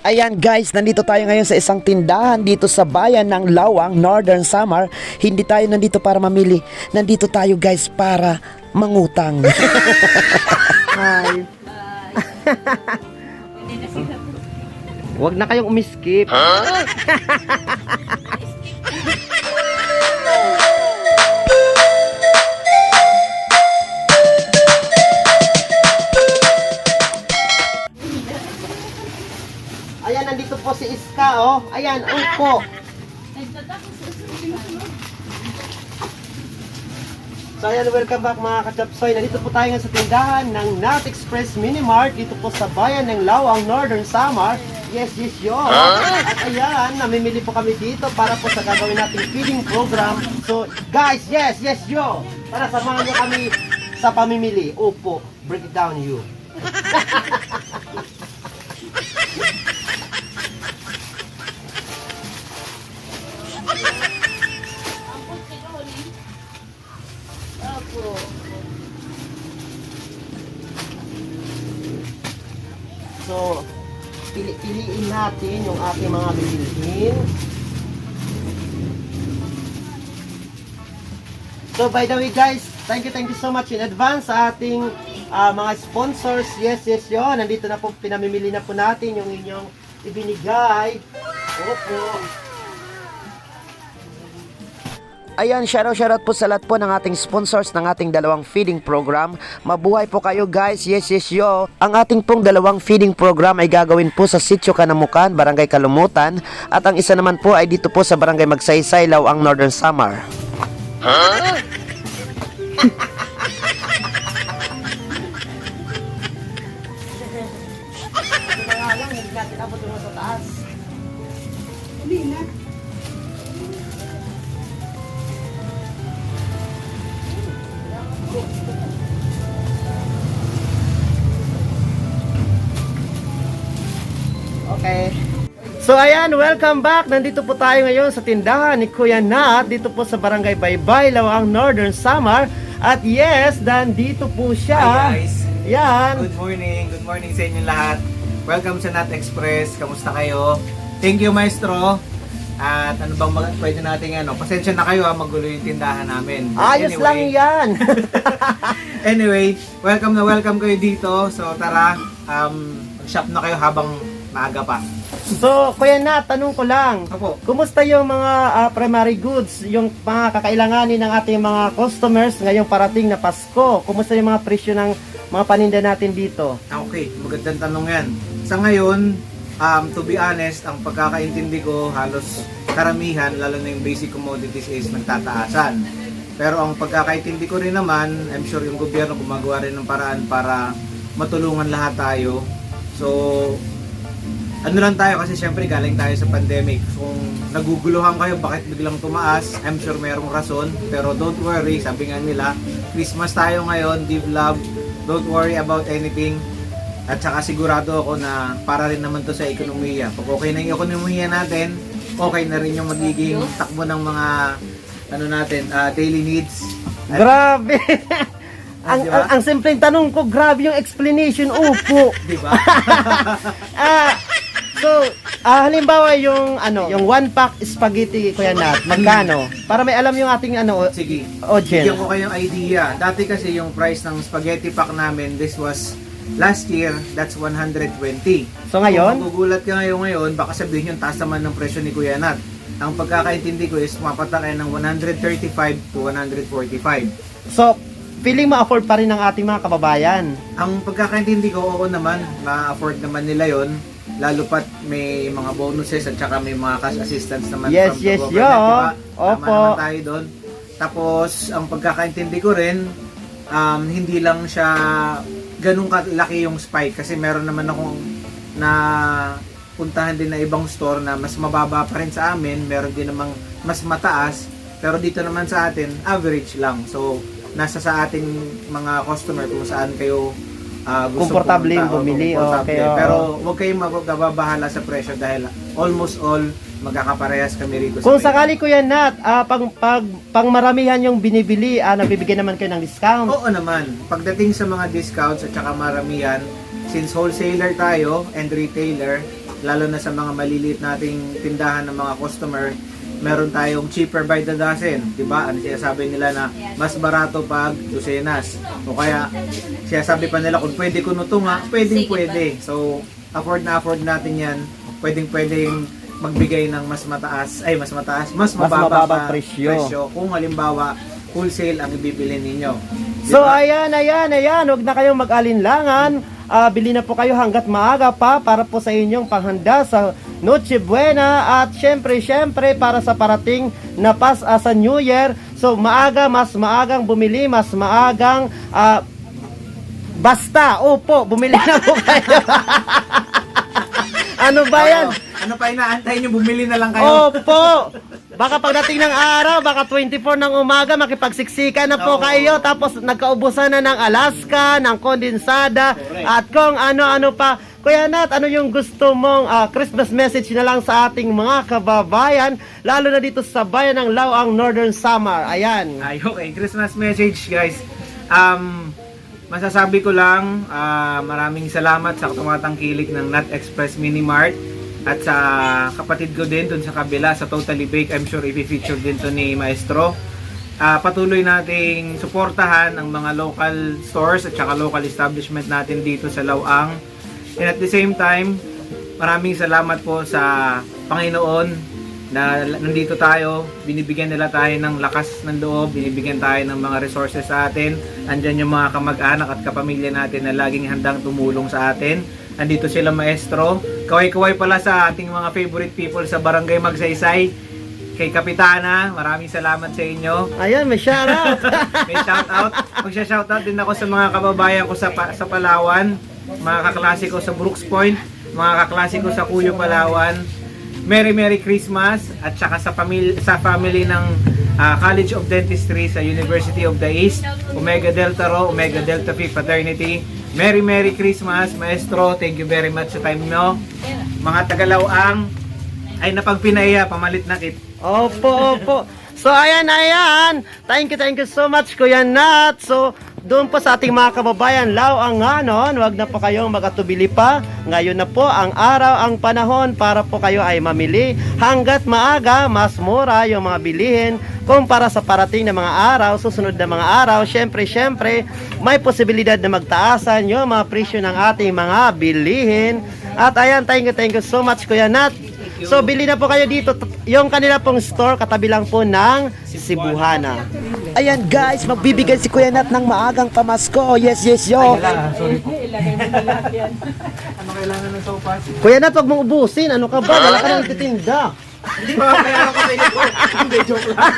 Ayan guys, nandito tayo ngayon sa isang tindahan dito sa bayan ng Lawang, Northern Samar. Hindi tayo nandito para mamili. Nandito tayo guys para mangutang. Hi. Huwag na kayong umiskip. Huh? Ayan, nandito po si Iska, oh. Ayan, upo. So, ayan, welcome back mga kachapsoy. Nandito po tayo sa tindahan ng Nat Express Mini Mart dito po sa bayan ng Lawang, Northern Samar. Yes, yo. At ayan, namimili po kami dito para po sa gagawin nating feeding program. So, guys, yes, yo. Para samahan nyo kami sa pamimili. Upo, break it down you. So, piliin natin yung ating mga bibilhin. So, by the way guys, thank you so much in advance sa ating mga sponsors. Yes, yo. Nandito na po, pinamimili na po natin yung inyong ibinigay. Opo. Ayan, shoutout po sa lahat po ng ating sponsors ng ating dalawang feeding program. Mabuhay po kayo guys, yes, yo. Ang ating pong dalawang feeding program ay gagawin po sa Sitio Kanamukan, Barangay Kalumutan. At ang isa naman po ay dito po sa Barangay Magsaysay, Lawang, Northern Samar. Huh? Okay. So ayan, welcome back. Nandito po tayo ngayon sa tindahan ni Kuya Nat dito po sa Barangay Baybay, Lawang, Northern Samar. At yes, nandito po siya. Hi guys. Yan. Good morning sa inyo lahat. Welcome sa Nat Express. Kamusta kayo? Thank you, Maestro. At ano bang pwede natin pasensya na kayo magulo yung tindahan namin. Ayos anyway, lang yan. Anyway, welcome kayo dito. So tara, shop na kayo habang maaga pa. So, Kuya Nat, tanong ko lang. Opo. Kumusta yung mga primary goods, yung mga kakailanganin ng ating mga customers ngayong parating na Pasko? Kumusta yung mga presyo ng mga paninda natin dito? Okay, magandang tanong yan. Sa ngayon, to be honest, ang pagkakaintindi ko, halos karamihan, lalo na yung basic commodities is nagtataasan. Pero ang pagkakaintindi ko rin naman, I'm sure yung gobyerno gumagawa rin ng paraan para matulungan lahat tayo. So, ano lang tayo kasi syempre galing tayo sa pandemic. Kung naguguluhan kayo bakit biglang tumaas, I'm sure mayroong rason. Pero don't worry, sabi nga nila, Christmas tayo ngayon, give love, don't worry about anything. At saka sigurado ako na para rin naman to sa ekonomiya. Pag okay na yung ekonomiya natin, okay na rin yung magiging takbo ng mga daily needs. At, grabe! diba? ang simpleng tanong ko, grabe yung explanation. Upo. Diba? So, halimbawa yung yung one pack spaghetti, Kuya Nat, magkano? Para may alam yung ating Sige, audience. bigyan ko kayong idea. Dati kasi yung price ng spaghetti pack namin, this was last year, that's 120. So ngayon? Kung magugulat ka ngayon, baka sabihin yung taas naman ng presyo ni Kuya Nat. Ang pagkakaintindi ko is mapatakay ng 135 to 145. So, feeling ma-afford pa rin ng ating mga kababayan. Ang pagkakaintindi ko, oo naman, ma-afford naman nila yon, lalo pat may mga bonuses at saka may mga cash assistance naman Yes, from the yes, government, yo. diba? Opo. Tama naman tayo doon. Tapos, ang pagkakaintindi ko rin, hindi lang siya ganun kalaki yung spike kasi meron naman akong na puntahan din na ibang store na mas mababa pa rin sa amin, meron din namang mas mataas, pero dito naman sa atin, average lang. So, nasa sa ating mga customer kung saan kayo gusto komportable pumunta, bumili. komportable. Okay, Pero huwag kayong mababahala sa presyo dahil almost all magkakaparehas kami rito Kung sa sakali ko yan, Nat, pang maramihan yung binibili, nabibigyan naman kayo ng discount. Oo naman. Pagdating sa mga discounts at saka maramihan, since wholesaler tayo and retailer, lalo na sa mga maliliit nating tindahan ng mga customer, meron tayong cheaper by the dozen, di ba? Ano sinasabi nila na mas barato pag dosenas. O kaya, sinasabi pa nila kung pwede ko to nga, pwede. So, afford natin yan. Pwedeng magbigay ng mas mababang presyo. Kung halimbawa, wholesale ang ibibili ninyo. So ayan, huwag na kayong mag-alinlangan. Bili na po kayo hanggat maaga pa para po sa inyong panghanda sa Noche Buena at syempre para sa parating na sa New Year. So mas maagang bumili, mas maagang basta, opo, bumili na po kayo. Ano ba yan? Ano pa inaantay nyo? Bumili na lang kayo. Opo! Baka pagdating ng araw, baka 24 ng umaga, makipagsiksikan na po kayo. Tapos nagkaubusan na ng Alaska, ng kondensada, at kung ano-ano pa. Kuya Nat, ano yung gusto mong Christmas message na lang sa ating mga kababayan, lalo na dito sa bayan ng Laoang, Northern Samar? Ayan. Okay, Christmas message guys. Masasabi ko lang, maraming salamat sa tumatangkilik ng Nat Express Mini Mart. At sa kapatid ko din dun sa kabila, sa Totally Bake, I'm sure i-feature din to ni Maestro. Patuloy nating suportahan ang mga local stores at saka local establishment natin dito sa Laoang. And at the same time, maraming salamat po sa Panginoon na nandito tayo, binibigyan nila tayo ng lakas ng loob, binibigyan tayo ng mga resources sa atin. Andyan yung mga kamag-anak at kapamilya natin na laging handang tumulong sa atin. Andito sila Maestro. Kaway-kaway pala sa ating mga favorite people sa Barangay Magsaysay. Kay Kapitana, maraming salamat sa inyo. Ayan, may shoutout. May shoutout. Magsha-shoutout din ako sa mga kababayan ko sa Palawan, mga kaklase ko sa Brooks Point, mga kaklase ko sa Cuyo, Palawan. Merry Christmas at saka sa family ng College of Dentistry sa University of the East, Omega Delta Rho, Omega Delta Phi Fraternity. Merry Christmas, Maestro. Thank you very much sa time nyo. Mga Tagalaoang ay napagpinaya, pamalit na kit. Opo. So ayan. Thank you so much, Kuya Nat. So doon po sa ating mga kababayan, Laoang nganon, wag na po kayong magatubili pa. Ngayon na po ang araw, ang panahon para po kayo ay mamili. Hanggat maaga, mas mura yung mga bilihin kumpara sa parating na mga araw, susunod na mga araw. Syempre, may posibilidad na magtaasan yung mga presyo ng ating mga bilihin. At ayan, thank you so much, Kuya Nat. So, bili na po kayo dito. Yung kanila pong store, katabi lang po ng Cebuana. Ayan guys, magbibigay si Kuya Nat ng maagang pamasko. Yes, yo. Sorry po. Ano kailangan ng sopas? Kuya Nat, wag mong ubusin. Ano ka ba? Wala ka nang titinda. Hindi ba kailangan ko sa inyo po? Hindi, joke lang.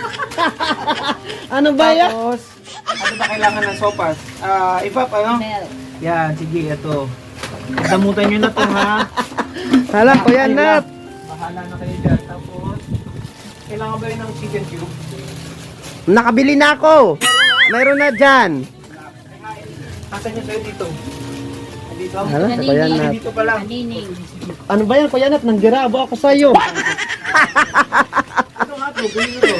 Ano ba yan? Tapos, ano ba kailangan ng sopas? Ipap, ano? Yan, sige, ito. Damutan nyo na to, ha? Hala, Kuya Nat. Bahala na kayo dyan. Tapos, kailangan ba yun ng chicken cube? Nakabili na ako. Mayroon na dyan. Asan nyo sa'yo dito? Dito? Hala, sa Kuya Nat. Dito pa lang. Ano ba yan, Kuya Nat? Nanggirabo ako sa'yo. Ito nga to, bilhin nyo to.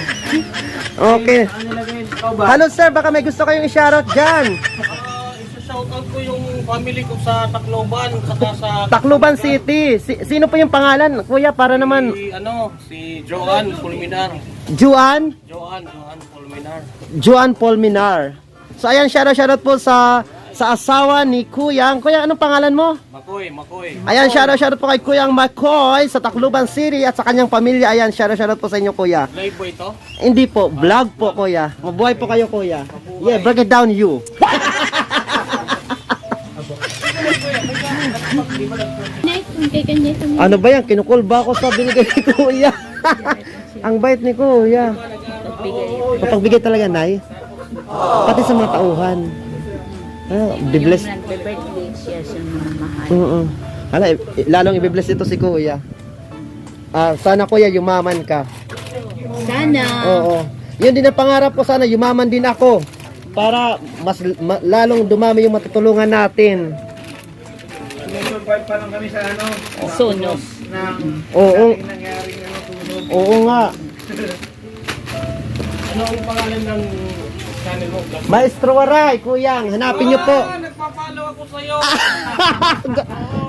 Okay. Ano nilagay? Ikaw ba? Hello sir, baka may gusto kayong i-shoutout dyan. Isa-shoutout ko yung family ko sa Tacloban, saka sa Tacloban City. Sino po yung pangalan, Kuya? Para naman, si Joan Pulminar. Juan Polminar. So ayan, shoutout po sa asawa ni Kuyang. Kuya, anong pangalan mo? Makoy. Ayan, shoutout po kay Kuyang Makoy sa Tacloban City at sa kanyang pamilya. Ayan, shoutout po sa inyo, Kuya. Live po ito. Hindi po, vlog po, Kuya. Mabuhay po kayo, Kuya. Yeah, break it down you. Ano ba yan? Kinukul ba ako sa binigay ni Kuya? Ang bait ni Kuya. Papagbigay talaga, Nay. Pati sa mga tauhan. Bibless. Nagbe-birthday siya sa mga mahal. Oo. Hala, lalong i-bless ito si Kuya. Sana Kuya, yumaman ka. Sana. Oo. Yun din ang pangarap ko, sana yumaman din ako. Para lalong dumami yung matutulungan natin. Survive pa lang kami sa ano? Sunog. Oo. Nangyaring tunog. Oo nga. Ano ang pangalan ng channel mo? Maestro Waray, Kuyang, hanapin niyo po. Nagpa-follow ako sa'yo.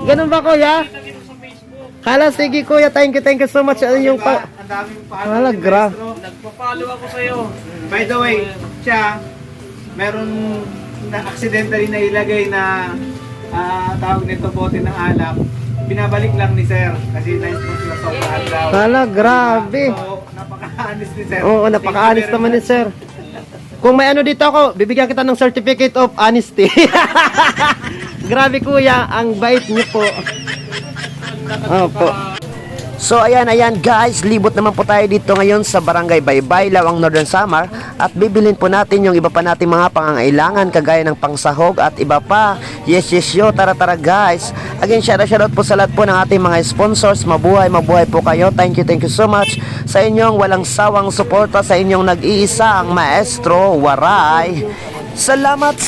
Ganun ba, Kuya? Kita dito sa Facebook. Hala, sige kuya, thank you so much. Ano yung pa... Ang daming Hala, ni gra- Maestro. Nagpa-follow ako sa'yo. By the way, siya, meron na accidentally na ilagay na tawag nito bote ng alak. Binabalik lang ni Sir kasi na-sponsor sa daw. Hala, grabe. So, napaka-honest ni Sir. Oo, napaka-honest Thank you naman ni very sir. Kung may ano dito ako, bibigyan kita ng certificate of honesty. Grabe kuya, ang bait niyo po. Opo. So ayan guys, libot naman po tayo dito ngayon sa Barangay Baybay, Lawang Northern Samar at bibilin po natin yung iba pa nating mga pangangailangan kagaya ng pangsahog at iba pa. Yes yo, tara guys. Again, shoutout po sa lahat po ng ating mga sponsors. Mabuhay po kayo. Thank you so much sa inyong walang sawang suporta sa inyong nag-iisang Maestro Waray. Salamat.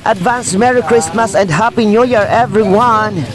Advance Merry Christmas and Happy New Year everyone.